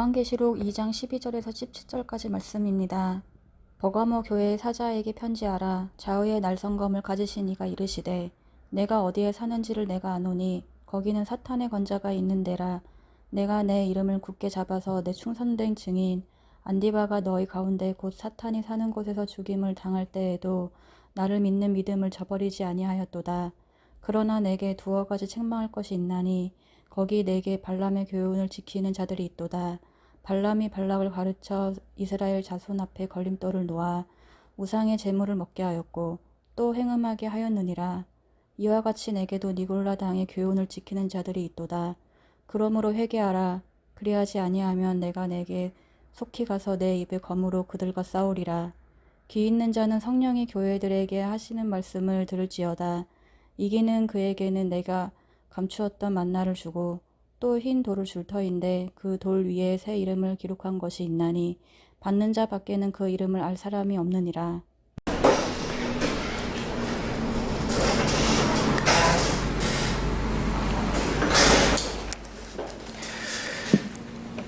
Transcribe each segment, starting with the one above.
요한계시록 2장 12절에서 17절까지 말씀입니다. 버가모 교회의 사자에게 편지하라. 좌우에 날성검을 가지신 이가 이르시되 내가 어디에 사는지를 내가 아노니 거기는 사탄의 권자가 있는 데라. 내가 내 이름을 굳게 잡아서 내 충성된 증인 안디바가 너희 가운데 곧 사탄이 사는 곳에서 죽임을 당할 때에도 나를 믿는 믿음을 저버리지 아니하였도다. 그러나 내게 두어 가지 책망할 것이 있나니 거기 내게 발람의 교훈을 지키는 자들이 있도다. 발람이 발락을 가르쳐 이스라엘 자손 앞에 걸림돌을 놓아 우상의 제물을 먹게 하였고 또 행음하게 하였느니라. 이와 같이 내게도 니골라 당의 교훈을 지키는 자들이 있도다. 그러므로 회개하라. 그리하지 아니하면 내가 내게 속히 가서 내 입의 검으로 그들과 싸우리라. 귀 있는 자는 성령이 교회들에게 하시는 말씀을 들을지어다. 이기는 그에게는 내가 감추었던 만나를 주고 또 흰 돌을 줄 터인데 그 돌 위에 새 이름을 기록한 것이 있나니 받는 자 밖에는 그 이름을 알 사람이 없느니라.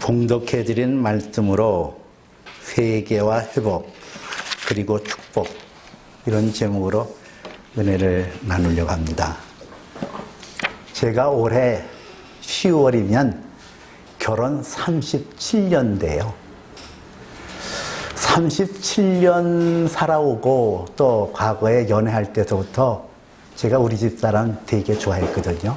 봉독해드린 말씀으로 회개와 회복 그리고 축복 이런 제목으로 은혜를 나누려고 합니다. 제가 올해 10월이면 결혼 37년 돼요. 37년 살아오고 또 과거에 연애할 때부터 제가 우리 집사람 되게 좋아했거든요.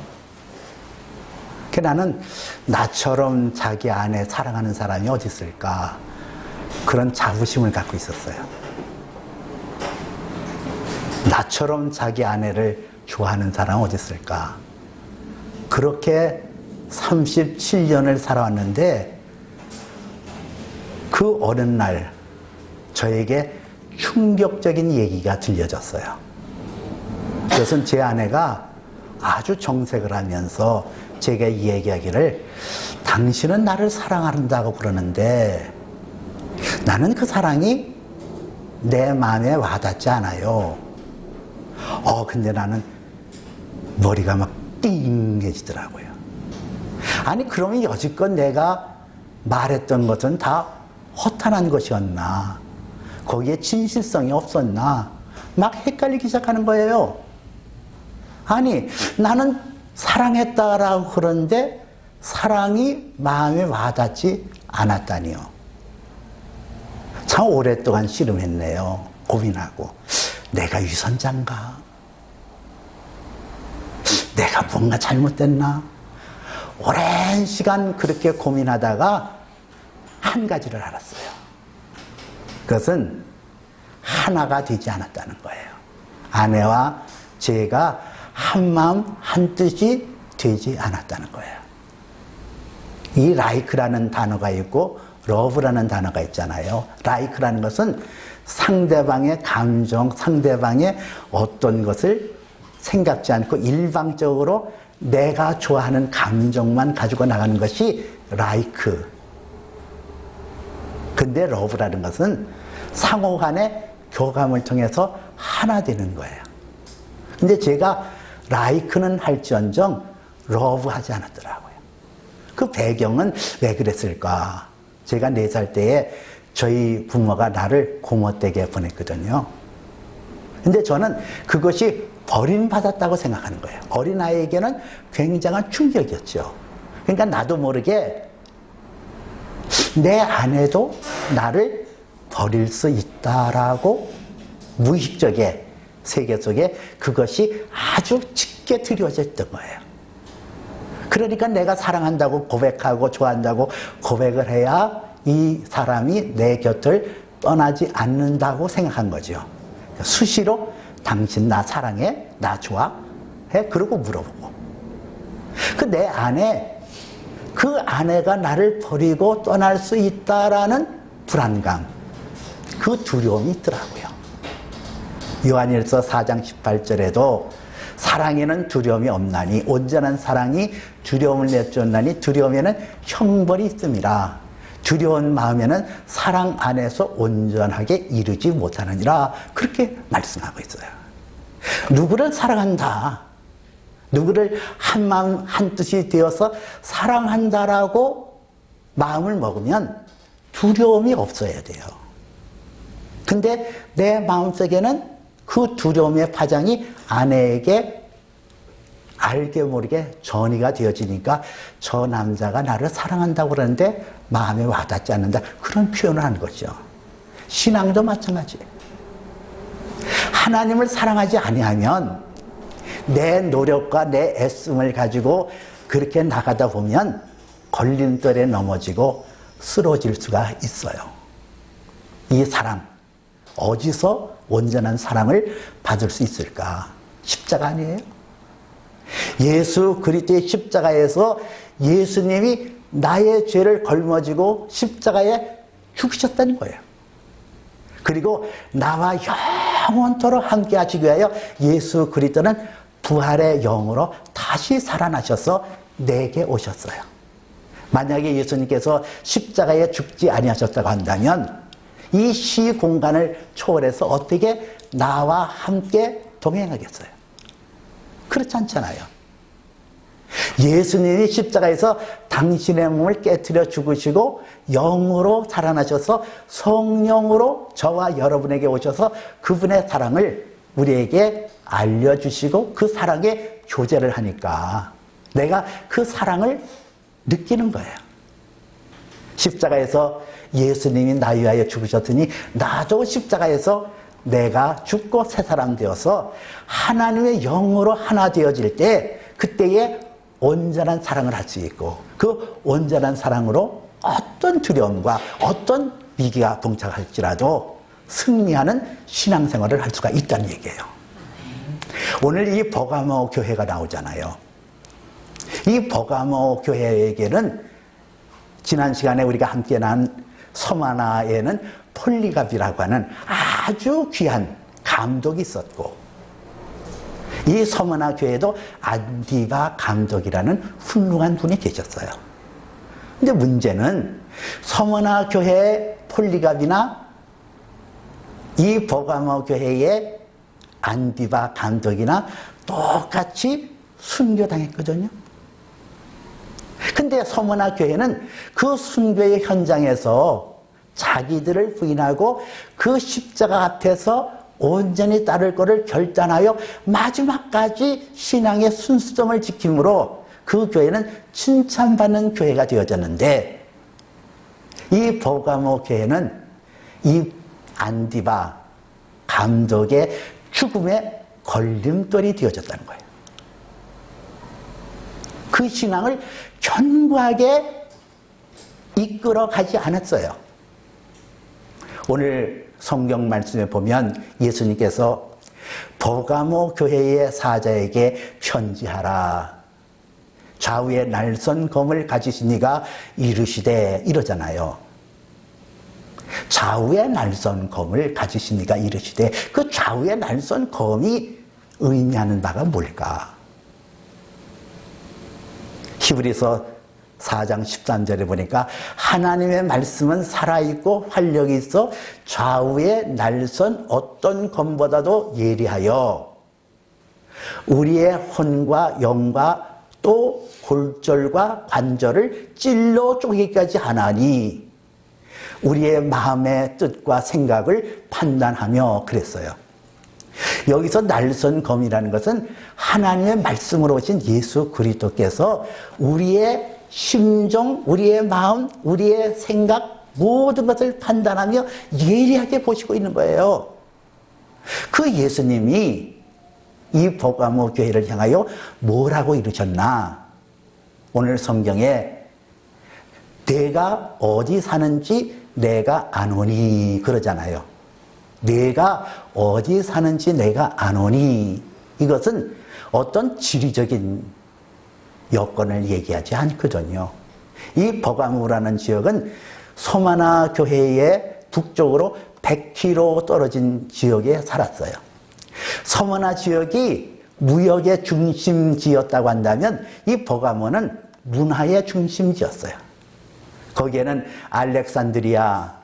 나는 나처럼 자기 아내 사랑하는 사람이 어디 있을까 그런 자부심을 갖고 있었어요. 나처럼 자기 아내를 좋아하는 사람은 어디 있을까. 그렇게 37년을 살아왔는데 그 어느 날 저에게 충격적인 얘기가 들려졌어요. 그것은 제 아내가 아주 정색을 하면서 제가 얘기하기를 당신은 나를 사랑한다고 그러는데 나는 그 사랑이 내 마음에 와닿지 않아요. 근데 나는 머리가 막 띵해지더라고요. 아니 그러면 여지껏 내가 말했던 것은 다 허탄한 것이었나? 거기에 진실성이 없었나? 막 헷갈리기 시작하는 거예요. 아니 나는 사랑했다라고 그러는데 사랑이 마음에 와닿지 않았다니요. 참 오랫동안 씨름했네요. 고민하고 내가 위선자인가? 내가 뭔가 잘못됐나? 오랜 시간 그렇게 고민하다가 한 가지를 알았어요. 그것은 하나가 되지 않았다는 거예요. 아내와 제가 한 마음 한 뜻이 되지 않았다는 거예요. 이 라이크라는 단어가 있고 러브라는 단어가 있잖아요. 라이크라는 것은 상대방의 감정, 상대방의 어떤 것을 생각지 않고 일방적으로 내가 좋아하는 감정만 가지고 나가는 것이 라이크. 근데 러브라는 것은 상호 간의 교감을 통해서 하나 되는 거예요. 근데 제가 라이크는 할지언정 러브하지 않았더라고요. 그 배경은 왜 그랬을까? 제가 4살 때에 저희 부모가 나를 고모댁에 보냈거든요. 근데 저는 그것이 버림받았다고 생각하는 거예요. 어린아이에게는 굉장한 충격이었죠. 그러니까 나도 모르게 내 아내도 나를 버릴 수 있다라고 무의식적에 세계 속에 그것이 아주 짙게 드리워져 있던 거예요. 그러니까 내가 사랑한다고 고백하고 좋아한다고 고백을 해야 이 사람이 내 곁을 떠나지 않는다고 생각한 거죠. 수시로 당신 나 사랑해? 나 좋아해? 그러고 물어보고. 내 안에 그 아내가 나를 버리고 떠날 수 있다라는 불안감, 그 두려움이 있더라고요. 요한일서 4장 18절에도 사랑에는 두려움이 없나니 온전한 사랑이 두려움을 내쫓나니 두려움에는 형벌이 있음이라. 두려운 마음에는 사랑 안에서 온전하게 이루지 못하느니라. 그렇게 말씀하고 있어요. 누구를 사랑한다, 누구를 한 마음 한 뜻이 되어서 사랑한다라고 마음을 먹으면 두려움이 없어야 돼요. 근데 내 마음속에는 그 두려움의 파장이 아내에게 알게 모르게 전이가 되어지니까 저 남자가 나를 사랑한다고 그러는데 마음에 와닿지 않는다. 그런 표현을 하는 거죠. 신앙도 마찬가지예요. 하나님을 사랑하지 아니하면 내 노력과 내 애씀을 가지고 그렇게 나가다 보면 걸림돌에 넘어지고 쓰러질 수가 있어요. 이 사랑, 어디서 온전한 사랑을 받을 수 있을까? 십자가 아니에요? 예수 그리스도의 십자가에서 예수님이 나의 죄를 걸머지고 십자가에 죽으셨다는 거예요. 그리고 나와 영원토록 함께 하시기 위하여 예수 그리스도는 부활의 영으로 다시 살아나셔서 내게 오셨어요. 만약에 예수님께서 십자가에 죽지 아니하셨다고 한다면 이 시공간을 초월해서 어떻게 나와 함께 동행하겠어요? 그렇지 않잖아요. 예수님이 십자가에서 당신의 몸을 깨트려 죽으시고 영으로 살아나셔서 성령으로 저와 여러분에게 오셔서 그분의 사랑을 우리에게 알려주시고 그 사랑에 교제를 하니까 내가 그 사랑을 느끼는 거예요. 십자가에서 예수님이 나 위하여 죽으셨으니 나도 십자가에서 내가 죽고 새 사람 되어서 하나님의 영으로 하나 되어질 때 그때에 온전한 사랑을 할 수 있고 그 온전한 사랑으로 어떤 두려움과 어떤 위기가 봉착할지라도 승리하는 신앙생활을 할 수가 있다는 얘기예요. 오늘 이 버가모 교회가 나오잖아요. 이 버가모 교회에게는 지난 시간에 우리가 함께 난 서마나에는 폴리갑이라고 하는 아주 귀한 감독이 있었고 이 서마나 교회에도 안디바 감독이라는 훌륭한 분이 계셨어요. 근데 문제는 서마나 교회의 폴리갑이나 이 버가모 교회의 안디바 감독이나 똑같이 순교당했거든요. 근데 서머나 교회는 그 순교의 현장에서 자기들을 부인하고 그 십자가 앞에서 온전히 따를 것을 결단하여 마지막까지 신앙의 순수점을 지킴으로 그 교회는 칭찬받는 교회가 되어졌는데 이 버가모 교회는 이 안디바 감독의 죽음의 걸림돌이 되어졌다는 거예요. 그 신앙을 견고하게 이끌어 가지 않았어요. 오늘 성경 말씀에 보면 예수님께서 버가모 교회의 사자에게 편지하라. 좌우에 날선 검을 가지신 이가 이르시되 이러잖아요. 좌우에 날선 검을 가지신 이가 이르시되 그 좌우에 날선 검이 의미하는 바가 뭘까? 히브리서 4장 13절에 보니까 하나님의 말씀은 살아있고 활력이 있어 좌우에 날선 어떤 검보다도 예리하여 우리의 혼과 영과 또 골절과 관절을 찔러 쪼개기까지 하나니 우리의 마음의 뜻과 생각을 판단하며 그랬어요. 여기서 날선 검이라는 것은 하나님의 말씀으로 오신 예수 그리스도께서 우리의 심정, 우리의 마음, 우리의 생각 모든 것을 판단하며 예리하게 보시고 있는 거예요. 그 예수님이 이 버가모 교회를 향하여 뭐라고 이르셨나? 오늘 성경에 내가 어디 사는지 내가 아노니 그러잖아요. 내가 어디 사는지 내가 아노니 이것은 어떤 지리적인 여건을 얘기하지 않거든요. 이 버가모라는 지역은 소마나 교회의 북쪽으로 100km 떨어진 지역에 살았어요. 소마나 지역이 무역의 중심지였다고 한다면 이 버가모는 문화의 중심지였어요. 거기에는 알렉산드리아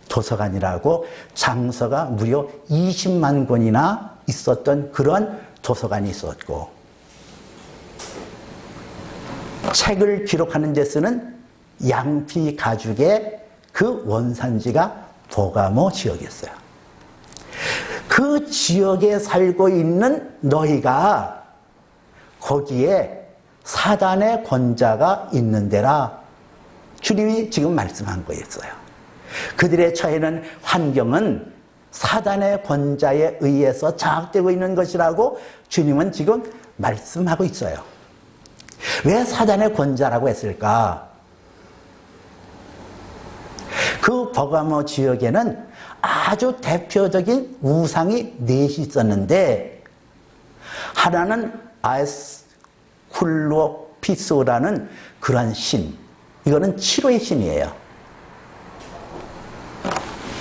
도서관이라고 장서가 무려 20만 권이나 있었던 그런 도서관이 있었고 책을 기록하는 데 쓰는 양피 가죽의 그 원산지가 버가모 지역이었어요. 그 지역에 살고 있는 너희가 거기에 사단의 권자가 있는 데라 주님이 지금 말씀한 거였어요. 그들의 처해는 환경은 사단의 권자에 의해서 장악되고 있는 것이라고 주님은 지금 말씀하고 있어요. 왜 사단의 권자라고 했을까? 그 버가모 지역에는 아주 대표적인 우상이 넷이 있었는데, 하나는 아에스쿨로피스라는 그런 신, 이거는 치료의 신이에요.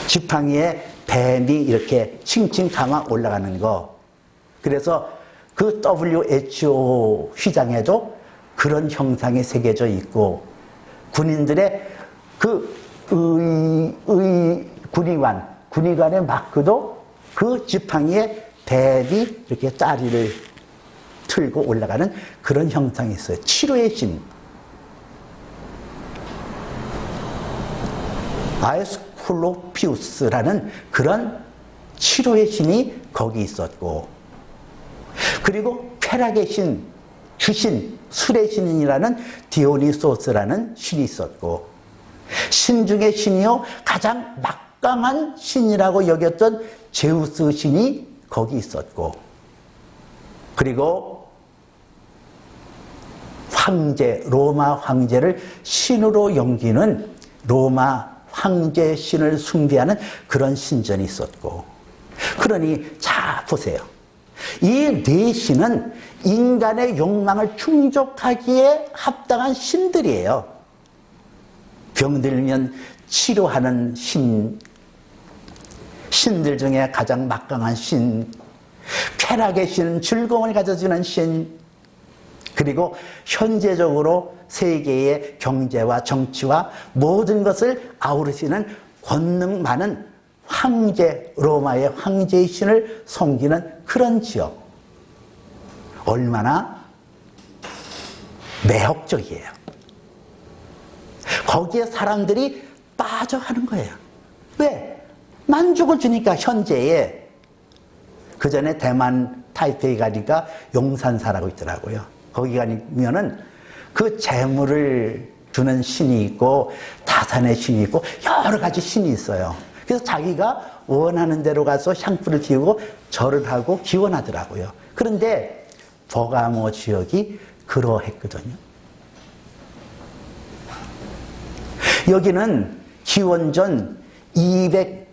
지팡이에 뱀이 이렇게 칭칭 감아 올라가는 거. 그래서 그 WHO 휘장에도 그런 형상이 새겨져 있고, 군인들의 그 군의관의 마크도 그 지팡이에 뱀이 이렇게 다리를 틀고 올라가는 그런 형상이 있어요. 치료의 신. 아에스쿨로피우스라는 그런 치료의 신이 거기 있었고, 그리고 쾌락의 신, 주신, 술의 신이라는 디오니소스라는 신이 있었고, 신 중에 신이요 가장 막강한 신이라고 여겼던 제우스 신이 거기 있었고, 그리고 황제, 로마 황제를 신으로 여기는 로마 황제 신을 숭배하는 그런 신전이 있었고, 그러니 자 보세요. 이 네 신은 인간의 욕망을 충족하기에 합당한 신들이에요. 병들면 치료하는 신들 중에 가장 막강한 신, 쾌락의 신, 즐거움을 가져주는 신, 그리고 현재적으로 세계의 경제와 정치와 모든 것을 아우르시는 권능 많은 황제, 로마의 황제의 신을 섬기는 그런 지역. 얼마나 매혹적이에요. 거기에 사람들이 빠져가는 거예요. 왜? 만족을 주니까, 현재에. 그 전에 대만 타이페이 가니까 용산사라고 있더라고요. 거기 가면은 그 재물을 주는 신이 있고, 다산의 신이 있고, 여러 가지 신이 있어요. 그래서 자기가 원하는 대로 가서 향불을 피우고 절을 하고 기원하더라고요. 그런데 버가모 지역이 그러했거든요. 여기는 기원전 100,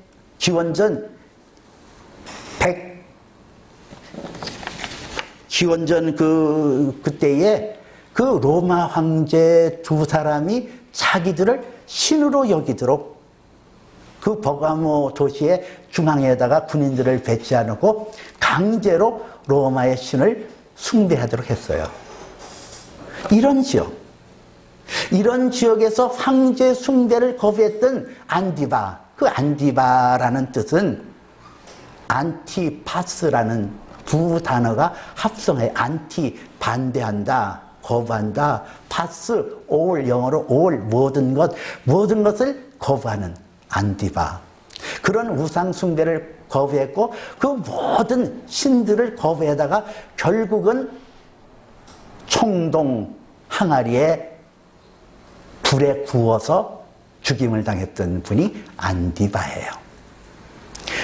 기원전 그때에 그 로마 황제 두 사람이 자기들을 신으로 여기도록 그 버가모 도시의 중앙에다가 군인들을 배치해놓고 강제로 로마의 신을 숭배하도록 했어요. 이런 지역에서 황제 숭배를 거부했던 안디바, 그 안디바라는 뜻은 안티파스라는 두 단어가 합성해 안티, 반대한다, 거부한다, 파스, 올, 영어로 올, 모든 것을 거부하는 안디바. 그런 우상 숭배를 거부했고, 그 모든 신들을 거부에다가 결국은 총동 항아리에 불에 구워서 죽임을 당했던 분이 안디바예요.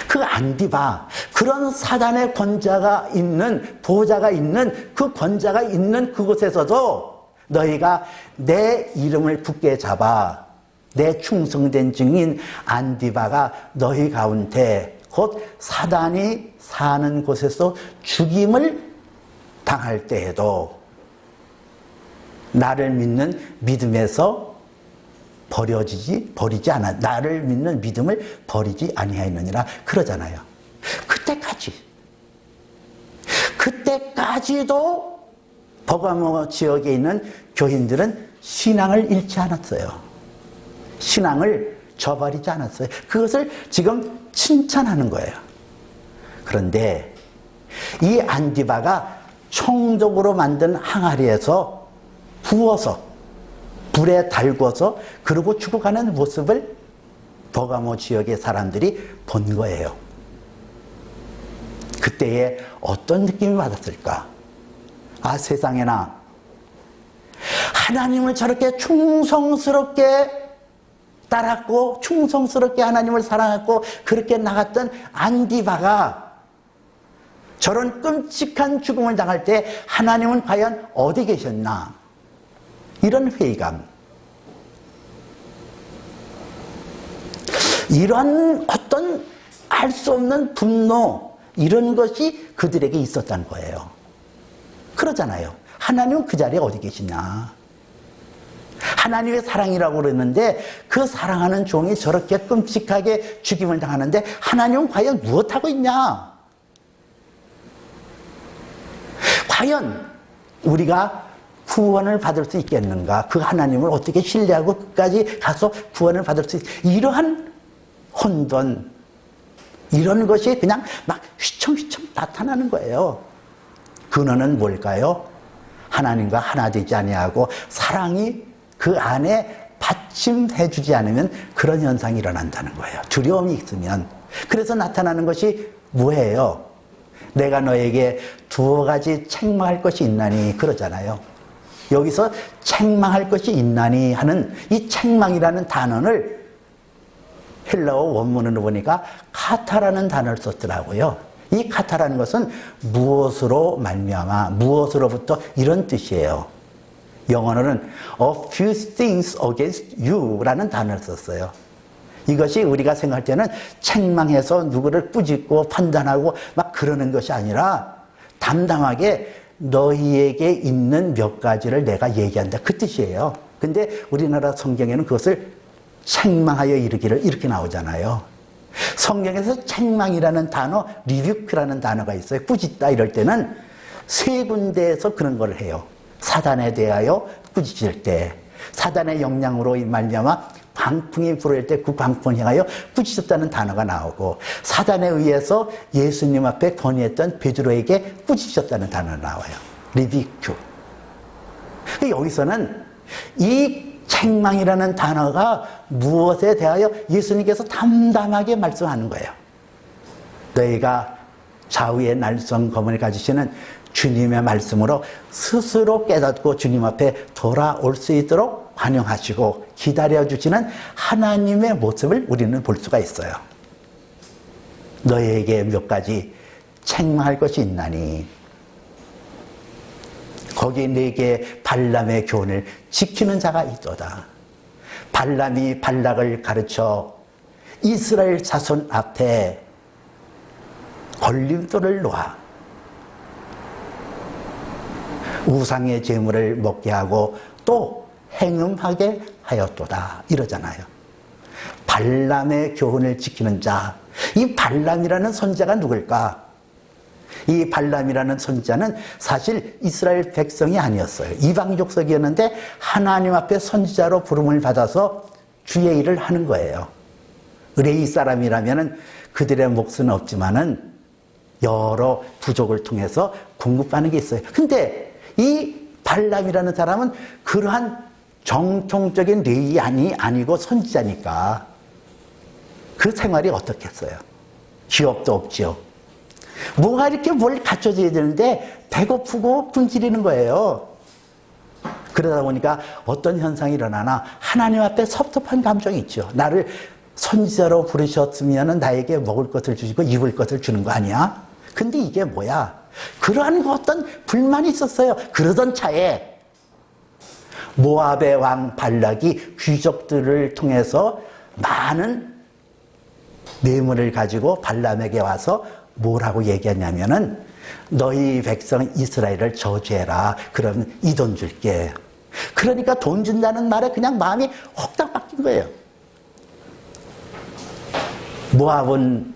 그 안디바, 그런 사단의 권자가 있는, 보좌가 있는, 그 권자가 있는 그곳에서도 너희가 내 이름을 굳게 잡아 내 충성된 증인 안디바가 너희 가운데 곧 사단이 사는 곳에서 죽임을 당할 때에도 나를 믿는 믿음에서 버리지 않아. 나를 믿는 믿음을 버리지 아니하였느니라 그러잖아요. 그때까지도 버가모 지역에 있는 교인들은 신앙을 잃지 않았어요. 신앙을 저버리지 않았어요. 그것을 지금 칭찬하는 거예요. 그런데 이 안디바가 총독으로 만든 항아리에서 부어서 불에 달궈서 그러고 죽어가는 모습을 버가모 지역의 사람들이 본 거예요. 그때에 어떤 느낌을 받았을까? 아, 세상에나 하나님을 저렇게 충성스럽게 따랐고 충성스럽게 하나님을 사랑했고 그렇게 나갔던 안디바가 저런 끔찍한 죽음을 당할 때 하나님은 과연 어디 계셨나? 이런 회의감, 이런 어떤 알 수 없는 분노, 이런 것이 그들에게 있었다는 거예요. 그러잖아요. 하나님은 그 자리에 어디 계시냐? 하나님의 사랑이라고 그랬는데 그 사랑하는 종이 저렇게 끔찍하게 죽임을 당하는데 하나님은 과연 무엇하고 있냐? 과연 우리가 구원을 받을 수 있겠는가? 그 하나님을 어떻게 신뢰하고 끝까지 가서 구원을 받을 수 이러한 혼돈, 이런 것이 그냥 막 휘청휘청 나타나는 거예요. 근원은 뭘까요? 하나님과 하나 되지 아니하고 사랑이 그 안에 받침해 주지 않으면 그런 현상이 일어난다는 거예요. 두려움이 있으면. 그래서 나타나는 것이 뭐예요? 내가 너에게 두어 가지 책망할 것이 있나니 그러잖아요. 여기서 책망할 것이 있나니 하는 이 책망이라는 단어를 헬라어 원문으로 보니까 카타라는 단어를 썼더라고요. 이 카타라는 것은 무엇으로 말미암아, 무엇으로부터 이런 뜻이에요. 영어로는 a few things against you 라는 단어를 썼어요. 이것이 우리가 생각할 때는 책망해서 누구를 꾸짖고 판단하고 막 그러는 것이 아니라 담담하게 너희에게 있는 몇 가지를 내가 얘기한다, 그 뜻이에요. 근데 우리나라 성경에는 그것을 책망하여 이르기를 이렇게 나오잖아요. 성경에서 책망이라는 단어, 리뷰크라는 단어가 있어요. 꾸짖다 이럴 때는 세 군데에서 그런 걸 해요. 사단에 대하여 꾸짖을 때, 사단의 영향으로 말미암아 광풍이 불어올 때 그 광풍을 향하여 꾸짖었다는 단어가 나오고, 사단에 의해서 예수님 앞에 건의했던 베드로에게 꾸짖으셨다는 단어가 나와요. 리비큐. 여기서는 이 책망이라는 단어가 무엇에 대하여 예수님께서 담담하게 말씀하는 거예요. 너희가 좌우의 날성검을 가지시는 주님의 말씀으로 스스로 깨닫고 주님 앞에 돌아올 수 있도록 환영하시고 기다려주시는 하나님의 모습을 우리는 볼 수가 있어요. 너희에게 몇 가지 책망할 것이 있나니 거기 네게 발람의 교훈을 지키는 자가 있도다. 발람이 발락을 가르쳐 이스라엘 자손 앞에 걸림돌을 놓아 우상의 제물을 먹게 하고 또 행음하게 하였도다 이러잖아요. 발람의 교훈을 지키는 자, 이 발람이라는 선지자가 누굴까? 이 발람이라는 선지자는 사실 이스라엘 백성이 아니었어요. 이방 족속이었는데 하나님 앞에 선지자로 부름을 받아서 주의 일을 하는 거예요. 의뢰이 사람이라면 그들의 몫은 없지만은 여러 부족을 통해서 공급하는 게 있어요. 근데 이 발람이라는 사람은 그러한 정통적인 레위 아니고 선지자니까 그 생활이 어떻겠어요? 기업도 없지요. 뭐가 이렇게 뭘 갖춰져야 되는데 배고프고 굶주리는 거예요. 그러다 보니까 어떤 현상이 일어나나 하나님 앞에 섭섭한 감정이 있죠. 나를 선지자로 부르셨으면 나에게 먹을 것을 주시고 입을 것을 주는 거 아니야? 근데 이게 뭐야? 그러한 어떤 불만이 있었어요. 그러던 차에 모압의 왕 발락이 귀족들을 통해서 많은 뇌물을 가지고 발람에게 와서 뭐라고 얘기했냐면은 너희 백성 이스라엘을 저주해라. 그러면 이 돈 줄게. 그러니까 돈 준다는 말에 그냥 마음이 확딱 바뀐 거예요. 모압은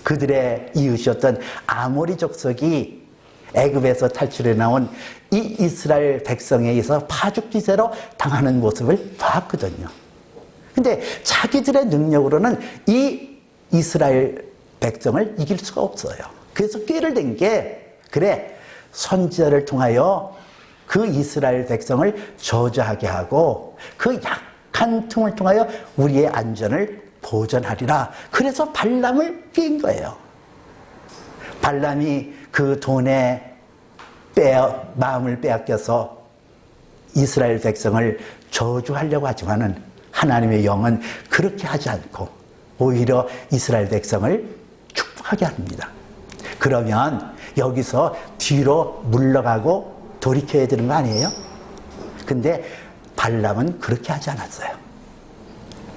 그들의 이웃이었던 아모리 족속이 애굽에서 탈출해 나온 이 이스라엘 백성에 의해서 파죽지세로 당하는 모습을 봤거든요. 근데 자기들의 능력으로는 이 이스라엘 백성을 이길 수가 없어요. 그래서 꾀를 댄 게, 그래 선지자를 통하여 그 이스라엘 백성을 저주하게 하고 그 약한 틈을 통하여 우리의 안전을 보전하리라. 그래서 발람을 삐인 거예요. 발람이 그 돈에 마음을 빼앗겨서 이스라엘 백성을 저주하려고 하지만은 하나님의 영은 그렇게 하지 않고 오히려 이스라엘 백성을 축복하게 합니다. 그러면 여기서 뒤로 물러가고 돌이켜야 되는 거 아니에요? 근데 발람은 그렇게 하지 않았어요.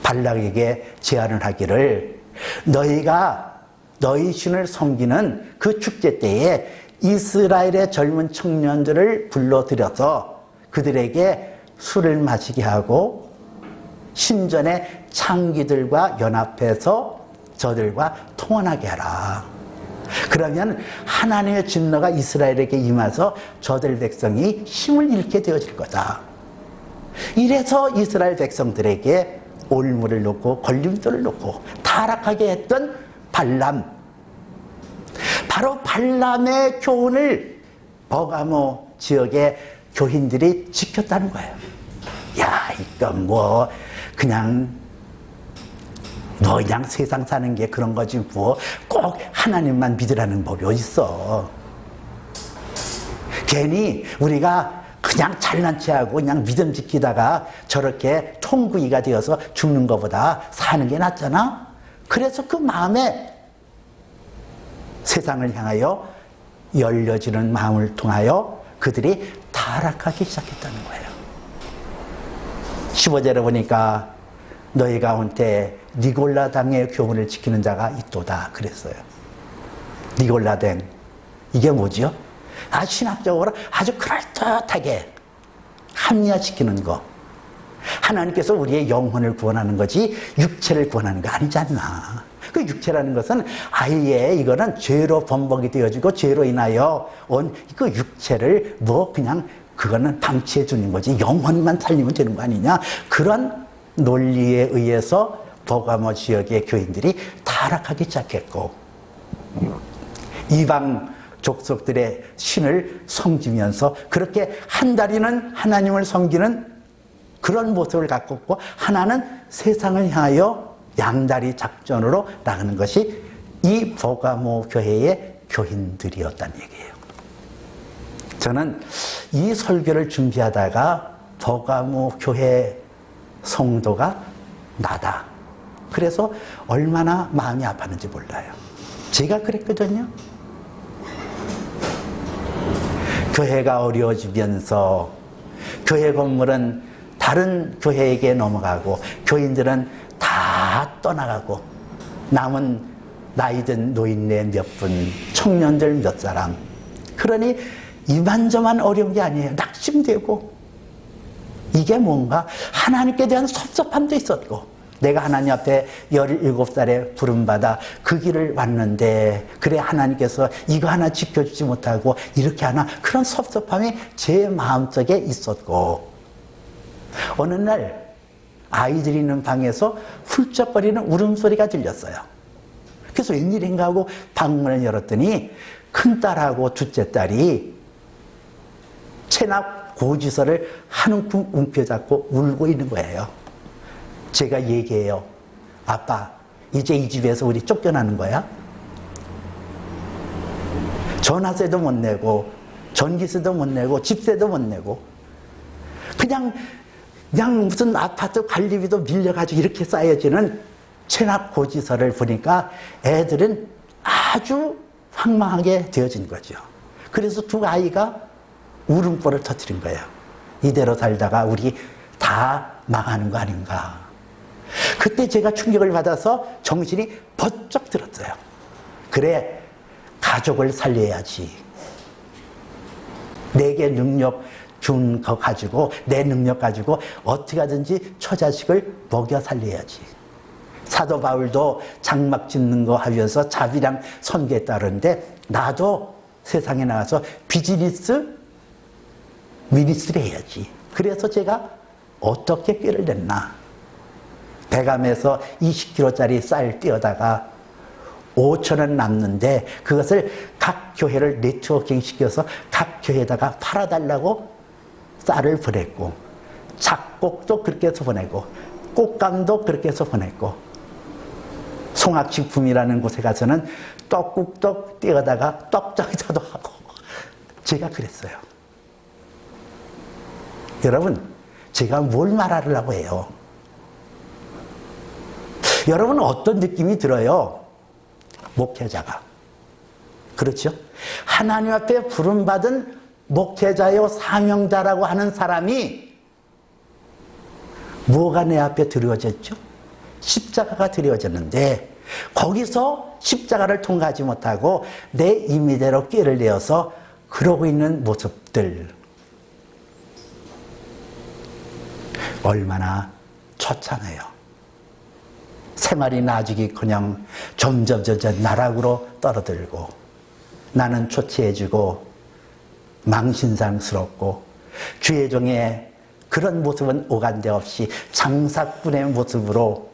발락에게 제안을 하기를 너희가 너희 신을 섬기는 그 축제 때에 이스라엘의 젊은 청년들을 불러들여서 그들에게 술을 마시게 하고 신전의 창기들과 연합해서 저들과 통원하게 하라. 그러면 하나님의 진노가 이스라엘에게 임해서 저들 백성이 힘을 잃게 되어질 거다. 이래서 이스라엘 백성들에게 올무를 놓고 걸림돌을 놓고 타락하게 했던 발람, 바로 발람의 교훈을 버가모 지역의 교인들이 지켰다는 거예요. 야, 이건 뭐 그냥 세상 사는 게 그런 거지 뭐 꼭 하나님만 믿으라는 법이 어딨어. 괜히 우리가 그냥 잘난 체하고 그냥 믿음 지키다가 저렇게 통구이가 되어서 죽는 것보다 사는 게 낫잖아. 그래서 그 마음에 세상을 향하여 열려지는 마음을 통하여 그들이 타락하기 시작했다는 거예요. 15절에 보니까 너희 가운데 니골라당의 교훈을 지키는 자가 있도다 그랬어요. 니골라당, 이게 뭐죠? 신학적으로 아주 그럴듯하게 합리화시키는 거. 하나님께서 우리의 영혼을 구원하는 거지 육체를 구원하는 거 아니지 않나. 그 육체라는 것은 아예 이거는 죄로 범벅이 되어지고 죄로 인하여 온 그 육체를 뭐 그냥 그거는 방치해 주는 거지 영혼만 살리면 되는 거 아니냐. 그런 논리에 의해서 버가모 지역의 교인들이 타락하기 시작했고 이방 족속들의 신을 섬기면서 그렇게 한 다리는 하나님을 섬기는 그런 모습을 갖고 있고 하나는 세상을 향하여 양다리 작전으로 나가는 것이 이 버가모 교회의 교인들이었다는 얘기예요. 저는 이 설교를 준비하다가 버가모 교회 성도가 나다. 그래서 얼마나 마음이 아팠는지 몰라요. 제가 그랬거든요. 교회가 어려워지면서 교회 건물은 다른 교회에게 넘어가고 교인들은 다 떠나가고 남은 나이든 노인네 몇 분, 청년들 몇 사람. 그러니 이만저만 어려운 게 아니에요. 낙심되고 이게 뭔가 하나님께 대한 섭섭함도 있었고 내가 하나님 앞에 17살에 부름받아 그 길을 왔는데 그래 하나님께서 이거 하나 지켜주지 못하고 이렇게 하나 그런 섭섭함이 제 마음속에 있었고 어느 날 아이들이 있는 방에서 훌쩍거리는 울음소리가 들렸어요. 그래서 웬일인가 하고 방문을 열었더니 큰딸하고 둘째 딸이 체납 고지서를 한 움큼 움켜잡고 울고 있는 거예요. 제가 얘기해요. 아빠, 이제 이 집에서 우리 쫓겨나는 거야? 전화세도 못 내고 전기세도 못 내고 집세도 못 내고 그냥 무슨 아파트 관리비도 밀려가지고 이렇게 쌓여지는 체납 고지서를 보니까 애들은 아주 황망하게 되어진 거죠. 그래서 두 아이가 울음보를 터뜨린 거예요. 이대로 살다가 우리 다 망하는 거 아닌가. 그때 제가 충격을 받아서 정신이 번쩍 들었어요. 그래, 가족을 살려야지. 내게 능력 준 거 가지고 내 능력 가지고 어떻게 하든지 처자식을 먹여 살려야지. 사도 바울도 장막 짓는 거 하면서 자비랑 선교에 따르는데 나도 세상에 나가서 비즈니스 미니스트리 해야지. 그래서 제가 어떻게 꾀를 냈나. 배감에서 20kg짜리 쌀 띄어다가 5,000원 남는데 그것을 각 교회를 네트워킹 시켜서 각 교회에다가 팔아달라고 쌀을 보냈고, 작곡도 그렇게 해서 보내고, 꽃감도 그렇게 해서 보냈고, 송악식품이라는 곳에 가서는 떡국떡 띄어다가 떡장사도 하고, 제가 그랬어요. 여러분, 제가 뭘 말하려고 해요? 여러분 어떤 느낌이 들어요? 목회자가. 그렇죠? 하나님 앞에 부름받은 목회자요 사명자라고 하는 사람이 뭐가 내 앞에 드려졌죠? 십자가가 드려졌는데 거기서 십자가를 통과하지 못하고 내 임의대로 꾀를 내어서 그러고 있는 모습들 얼마나 처참해요. 새말이 나아지기커녕 점점 나락으로 떨어들고 나는 초췌해지고 망신상스럽고 주의 종의 그런 모습은 오간데 없이 장사꾼의 모습으로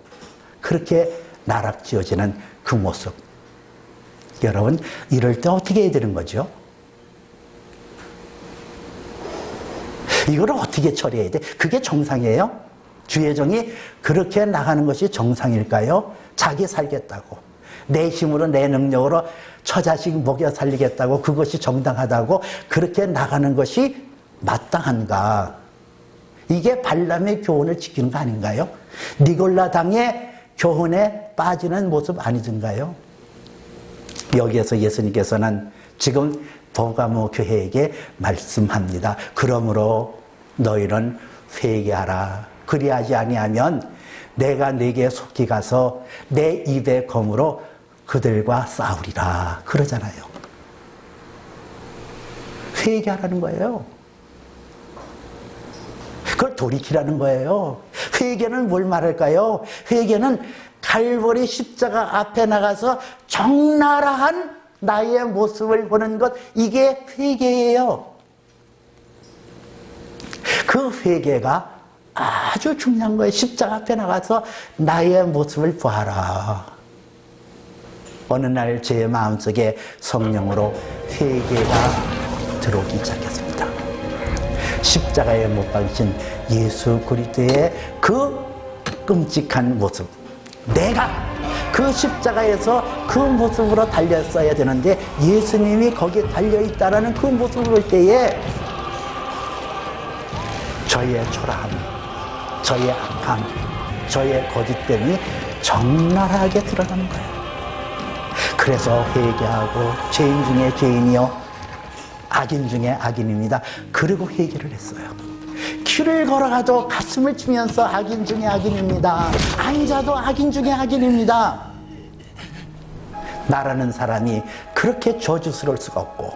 그렇게 나락지어지는 그 모습. 여러분, 이럴 때 어떻게 해야 되는 거죠? 이걸 어떻게 처리해야 돼? 그게 정상이에요? 주의 종이 그렇게 나가는 것이 정상일까요? 자기 살겠다고, 내 힘으로 내 능력으로 처자식 먹여 살리겠다고, 그것이 정당하다고 그렇게 나가는 것이 마땅한가? 이게 발람의 교훈을 지키는 거 아닌가요? 니골라당의 교훈에 빠지는 모습 아니던가요? 여기에서 예수님께서는 지금 버가모 교회에게 말씀합니다. 그러므로 너희는 회개하라. 그리하지 아니하면 내가 네게 속히 가서 내 입의 검으로 그들과 싸우리라. 그러잖아요. 회개하라는 거예요. 그걸 돌이키라는 거예요. 회개는 뭘 말할까요? 회개는 갈보리 십자가 앞에 나가서 적나라한 나의 모습을 보는 것, 이게 회개예요. 그 회개가 아주 중요한 거예요. 십자가 앞에 나가서 나의 모습을 보아라. 어느 날 제 마음속에 성령으로 회개가 들어오기 시작했습니다. 십자가에 못 박히신 예수 그리스도의 그 끔찍한 모습, 내가 그 십자가에서 그 모습으로 달렸어야 되는데 예수님이 거기에 달려있다라는 그 모습을 볼 때에 저의 초라함, 저의 악함, 저의 거짓됨이 적나라하게 드러나는 거예요. 그래서 회개하고 죄인 중에 죄인이요 악인 중에 악인입니다. 그리고 회개를 했어요. 길을 걸어가도 가슴을 치면서 악인 중에 악인입니다. 앉아도 악인 중에 악인입니다. 나라는 사람이 그렇게 저주스러울 수가 없고,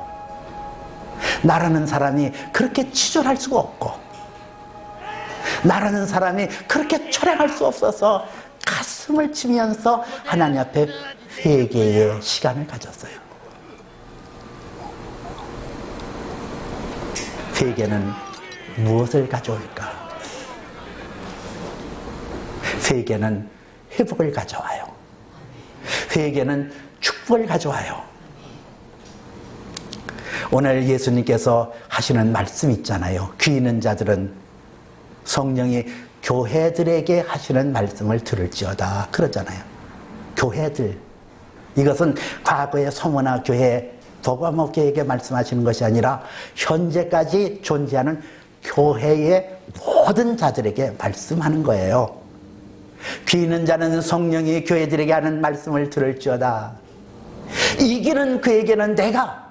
나라는 사람이 그렇게 치졸할 수가 없고, 나라는 사람이 그렇게 철행할 수 없어서 가슴을 치면서 하나님 앞에 회개의 시간을 가졌어요. 회개는 무엇을 가져올까? 회개는 회복을 가져와요. 회개는 축복을 가져와요. 오늘 예수님께서 하시는 말씀 있잖아요. 귀 있는 자들은 성령이 교회들에게 하시는 말씀을 들을지어다 그러잖아요. 교회들, 이것은 과거의 서머나 교회, 버가모 교회에게 말씀하시는 것이 아니라 현재까지 존재하는 교회의 모든 자들에게 말씀하는 거예요. 귀 있는 자는 성령이 교회들에게 하는 말씀을 들을지어다. 이기는 그에게는 내가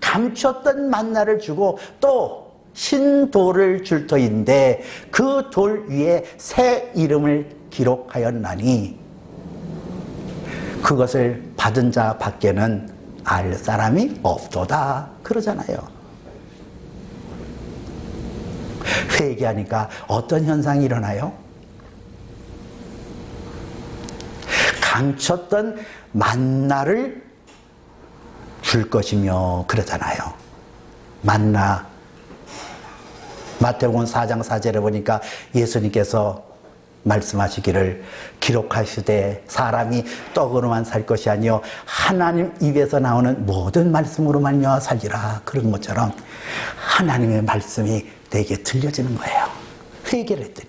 감췄던 만나를 주고 또 신돌을 줄 터인데 그 돌 위에 새 이름을 기록하였나니 그것을 받은 자 밖에는 알 사람이 없도다 그러잖아요. 회개하니까 어떤 현상이 일어나요? 감췄던 만나를 줄 것이며 그러잖아요. 만나, 마태복음 4장 4절에 보니까 예수님께서 말씀하시기를 기록하시되 사람이 떡으로만 살 것이 아니요 하나님 입에서 나오는 모든 말씀으로 말미암아 살리라. 그런 것처럼 하나님의 말씀이 내게 들려지는 거예요. 회개를 했더니.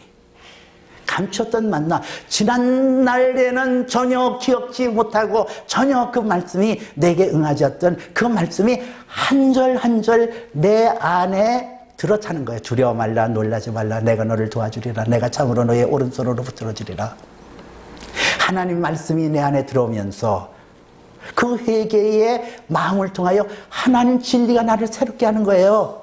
감췄던 만나, 지난날에는 전혀 기억지 못하고 전혀 그 말씀이 내게 응하지 않던 그 말씀이 한 절 한 절 내 안에 들어차는 거예요. 두려워 말라, 놀라지 말라, 내가 너를 도와주리라, 내가 참으로 너의 오른손으로 붙들어주리라. 하나님 말씀이 내 안에 들어오면서 그 회개의 마음을 통하여 하나님 진리가 나를 새롭게 하는 거예요.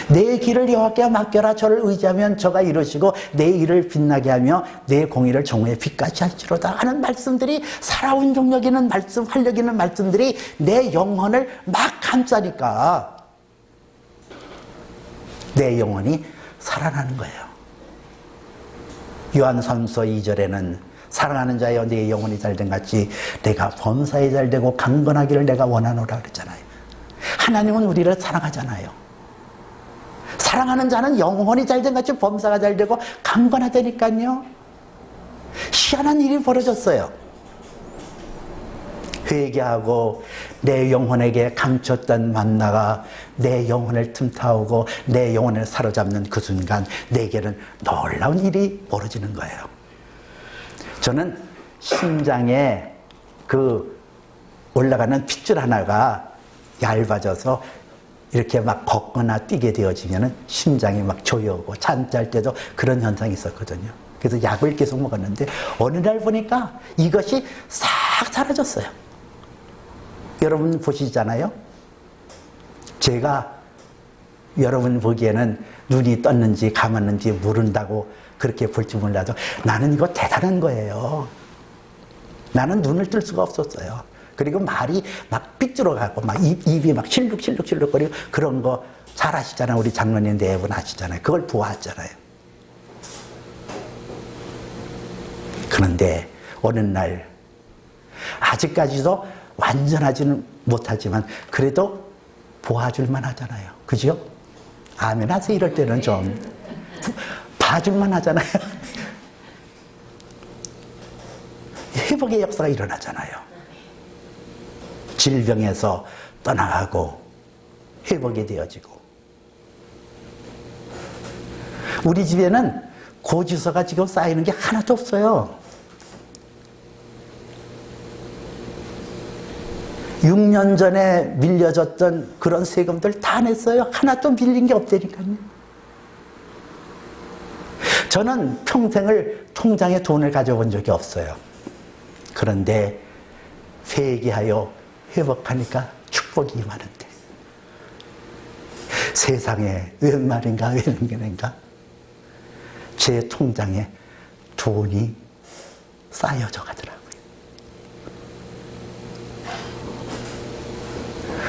내 길을 여호와께 맡겨라. 저를 의지하면 저가 이루시고 내 일을 빛나게 하며 내 공의를 정오의 빛같이 하시리로다 하는 말씀들이, 살아온 종력 있는 말씀, 활력 있는 말씀들이 내 영혼을 막 감싸니까 내 영혼이 살아나는 거예요. 요한삼서 2절에는 사랑하는 자여 내 영혼이 잘된 같이 내가 범사에 잘되고 강건하기를 내가 원하노라 그랬잖아요. 하나님은 우리를 사랑하잖아요. 사랑하는 자는 영혼이 잘된 같이 범사가 잘되고 강건하다니까요. 희한한 일이 벌어졌어요. 회개하고 내 영혼에게 감췄던 만나가 내 영혼을 틈타오고 내 영혼을 사로잡는 그 순간 내게는 놀라운 일이 벌어지는 거예요. 저는 심장에 그 올라가는 핏줄 하나가 얇아져서 이렇게 막 걷거나 뛰게 되어지면은 심장이 막 조여오고 잠잘 때도 그런 현상이 있었거든요. 그래서 약을 계속 먹었는데 어느 날 보니까 이것이 싹 사라졌어요. 여러분 보시잖아요. 제가 여러분 보기에는 눈이 떴는지 감았는지 모른다고 그렇게 볼지 몰라도 나는 이거 대단한 거예요. 나는 눈을 뜰 수가 없었어요. 그리고 말이 막 삐뚤어가고 막 입이 막 실룩실룩실룩거리고 그런 거 잘 아시잖아요. 우리 장로님 대부분 아시잖아요. 그걸 보았잖아요. 그런데 어느 날 아직까지도 완전하지는 못하지만 그래도 보아줄만 하잖아요. 그죠? 아멘 하세요. 이럴 때는 좀 봐줄만 하잖아요. 회복의 역사가 일어나잖아요. 질병에서 떠나가고 회복이 되어지고. 우리 집에는 고지서가 지금 쌓이는 게 하나도 없어요. 6년 전에 밀려졌던 그런 세금들 다 냈어요. 하나도 밀린 게 없다니까요. 저는 평생을 통장에 돈을 가져본 적이 없어요. 그런데 회개하여 회복하니까 축복이 많은데 세상에 웬 말인가 웬 게인가 제 통장에 돈이 쌓여져 가더라고요.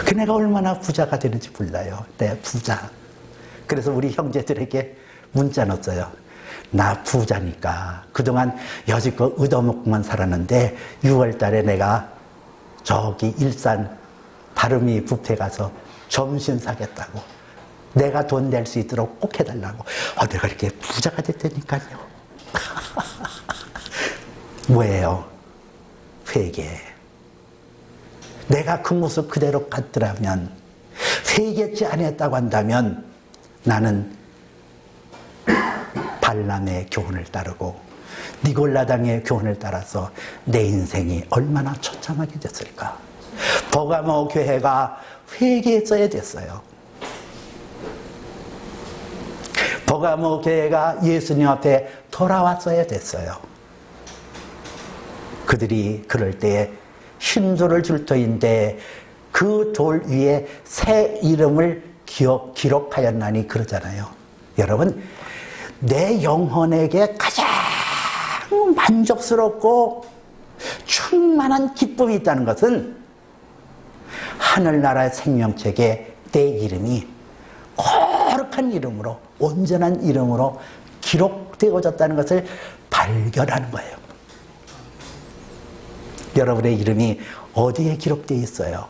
그 내가 얼마나 부자가 되는지 몰라요. 내 부자. 그래서 우리 형제들에게 문자 넣었어요. 나 부자니까 그동안 여지껏 얻어먹고만 살았는데 6월 달에 내가 저기 일산 다름이 뷔페 가서 점심 사겠다고, 내가 돈 낼 수 있도록 꼭 해달라고. 내가 이렇게 부자가 됐다니까요. 뭐예요? 회개. 내가 그 모습 그대로 갔더라면, 회개치 않았다고 한다면 나는 발람의 교훈을 따르고 니골라당의 교훈을 따라서 내 인생이 얼마나 처참하게 됐을까. 버가모 교회가 회개했어야 됐어요. 버가모 교회가 예수님 앞에 돌아왔어야 됐어요. 그들이 그럴 때에 흰돌을 줄 터인데 그 돌 위에 새 이름을 기록하였나니 그러잖아요. 여러분, 내 영혼에게 가장 만족스럽고 충만한 기쁨이 있다는 것은 하늘나라의 생명책에 내 이름이 거룩한 이름으로, 온전한 이름으로 기록되어졌다는 것을 발견하는 거예요. 여러분의 이름이 어디에 기록되어 있어요?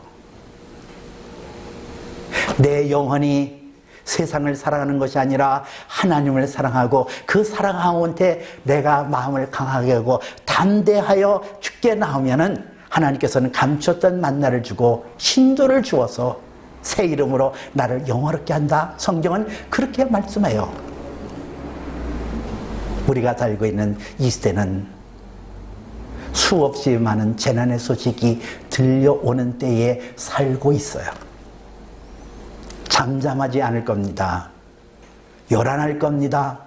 내 영혼이 세상을 사랑하는 것이 아니라 하나님을 사랑하고 그 사랑 가운데 내가 마음을 강하게 하고 담대하여 주께 나오면은 하나님께서는 감췄던 만나를 주고 신도를 주어서 새 이름으로 나를 영화롭게 한다. 성경은 그렇게 말씀해요. 우리가 살고 있는 이 시대는 수없이 많은 재난의 소식이 들려오는 때에 살고 있어요. 잠잠하지 않을 겁니다. 요란할 겁니다.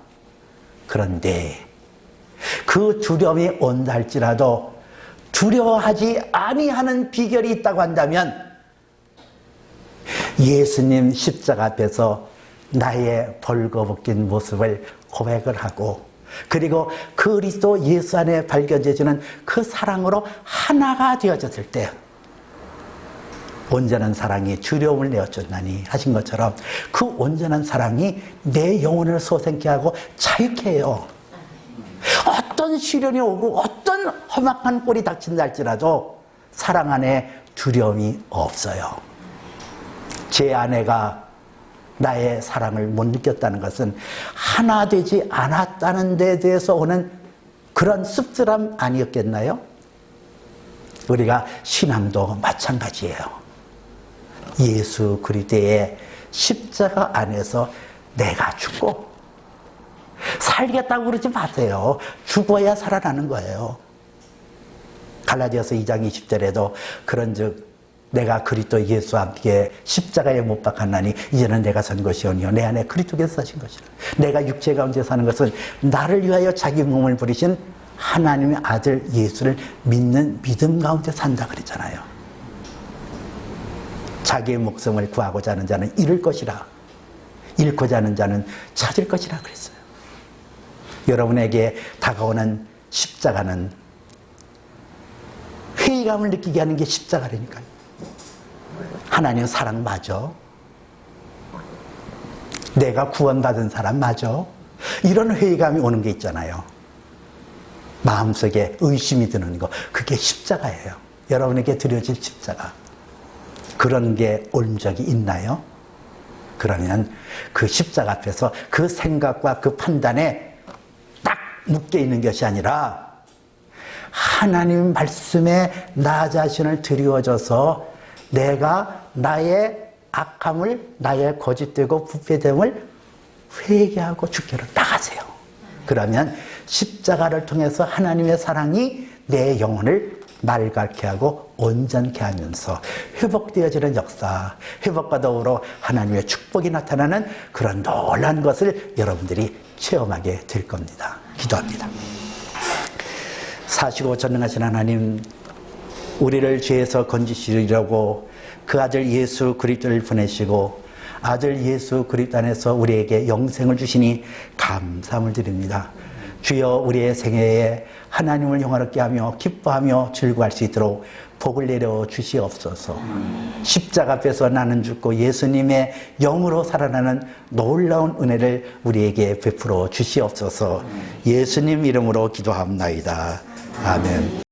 그런데 그 두려움이 온다 할지라도 두려워하지 아니하는 비결이 있다고 한다면 예수님 십자가 앞에서 나의 벌거벗긴 모습을 고백을 하고 그리고 그리스도 예수 안에 발견되어지는 그 사랑으로 하나가 되어졌을 때 온전한 사랑이 두려움을 내어줬나니 하신 것처럼 그 온전한 사랑이 내 영혼을 소생케 하고 자유케 해요. 어떤 시련이 오고 어떤 험악한 꼴이 닥친다 할지라도 사랑 안에 두려움이 없어요. 제 아내가 나의 사랑을 못 느꼈다는 것은 하나 되지 않았다는 데 대해서 오는 그런 씁쓸함 아니었겠나요? 우리가 신앙도 마찬가지예요. 예수 그리스도의 십자가 안에서 내가 죽고 살겠다고 그러지 마세요. 죽어야 살아나는 거예요. 갈라디아서 2장 20절에도 그런즉 내가 그리스도 예수와 함께 십자가에 못 박았나니 이제는 내가 산 것이 아니요 내 안에 그리스도께서 사신 것이라. 내가 육체 가운데 사는 것은 나를 위하여 자기 몸을 부리신 하나님의 아들 예수를 믿는 믿음 가운데 산다 그랬잖아요. 자기의 목숨을 구하고자 하는 자는 잃을 것이라, 잃고자 하는 자는 찾을 것이라 그랬어요. 여러분에게 다가오는 십자가는 회의감을 느끼게 하는 게 십자가라니까요. 하나님 사랑 맞아? 내가 구원받은 사람 맞아? 이런 회의감이 오는 게 있잖아요. 마음속에 의심이 드는 거, 그게 십자가예요. 여러분에게 드려질 십자가. 그런 게 온 적이 있나요? 그러면 그 십자가 앞에서 그 생각과 그 판단에 딱 묶여 있는 것이 아니라 하나님 말씀에 나 자신을 드리워줘서 내가 나의 악함을, 나의 거짓되고 부패됨을 회개하고 주께로 나가세요. 그러면 십자가를 통해서 하나님의 사랑이 내 영혼을 맑게 하고 온전케 하면서 회복되어지는 역사, 회복과 더불어 하나님의 축복이 나타나는 그런 놀라운 것을 여러분들이 체험하게 될 겁니다. 기도합니다. 사시고 전능하신 하나님, 우리를 죄에서 건지시려고 그 아들 예수 그리스도를 보내시고 아들 예수 그리스도 안에서 우리에게 영생을 주시니 감사함을 드립니다. 주여, 우리의 생애에 하나님을 영화롭게 하며 기뻐하며 즐거워할 수 있도록 복을 내려 주시옵소서. 십자가 앞에서 나는 죽고 예수님의 영으로 살아나는 놀라운 은혜를 우리에게 베풀어 주시옵소서. 예수님 이름으로 기도합나이다. 아멘.